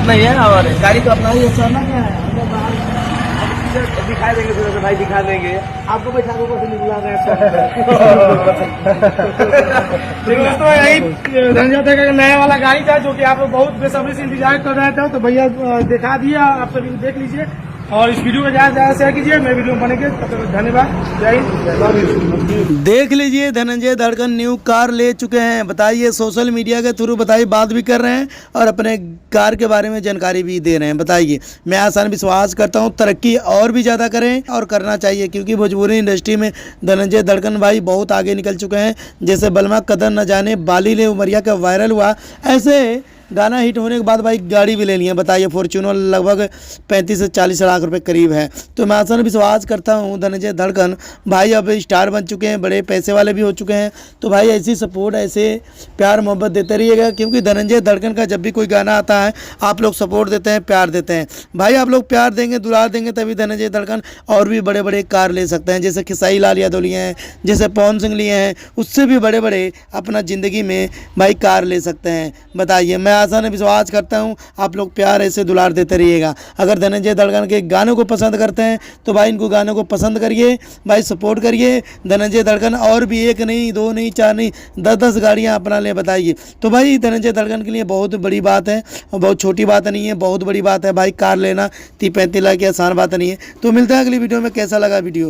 नहीं है और गाड़ी तो अपना ही है, चलना क्या है, हम लोग बाहर दिखा देंगे, फिर भाई दिखा देंगे आपको, बैठा के ऊपर से निकला गया। दोस्तों यही धनंजय दड़कन का नया वाला गाड़ी था जो कि आप लोग बहुत बेसब्री से इंतजार कर रहे थे, तो भैया दिखा दिया, आप सभी देख लीजिए और इस वीडियो को ज्यादा से ज्यादा शेयर कीजिए। मेरे वीडियो में बनेंगे, तब तक धन्यवाद, जय हिंद। देख लीजिए धनंजय दड़कन न्यू कार ले चुके हैं। बताइए सोशल मीडिया के थ्रू बताइए बात भी कर रहे हैं और अपने कार के बारे में जानकारी भी दे रहे हैं। बताइए मैं आसान विश्वास करता हूं तरक्की और भी ज़्यादा करें और करना चाहिए, क्योंकि भोजपुरी इंडस्ट्री में धनंजय दड़कन भाई बहुत आगे निकल चुके हैं। जैसे बलमा कदर न जाने बाली ले उमरिया का वायरल हुआ, ऐसे गाना हिट होने के बाद भाई गाड़ी भी ले ली है। बताइए फॉर्च्यूनर लगभग 35 से 40 लाख रुपए करीब है। तो मैं आसान विश्वास करता हूँ धनंजय दड़कन भाई अब स्टार बन चुके हैं, बड़े पैसे वाले भी हो चुके हैं। तो भाई ऐसी सपोर्ट, ऐसे प्यार मोहब्बत देते रहिएगा, क्योंकि धनंजय दड़कन का जब भी कोई गाना आता है आप लोग सपोर्ट देते हैं, प्यार देते हैं। भाई आप लोग प्यार देंगे, दुलार देंगे, तभी धनंजय दड़कन और भी बड़े बड़े कार ले सकते हैं। जैसे खेसारी लाल यादव लिए हैं, जैसे पवन सिंह लिए हैं, उससे भी बड़े बड़े अपना ज़िंदगी में भाई कार ले सकते हैं। बताइए मैं आसान विश्वास करता हूं आप लोग प्यार ऐसे दुलार देते रहिएगा। अगर धनंजय दड़कन के गानों को पसंद करते हैं तो भाई इनको गानों को पसंद करिए, भाई सपोर्ट करिए। धनंजय दड़कन और भी एक नहीं, दो नहीं, चार नहीं, 10-10 गाड़ियां अपना ले। बताइए तो भाई धनंजय दड़कन के लिए बहुत बड़ी बात है और बहुत छोटी बात नहीं है, बहुत बड़ी बात है। भाई कार लेना 30-35 लाख की आसान बात नहीं है। तो मिलता है अगली वीडियो में। कैसा लगा वीडियो?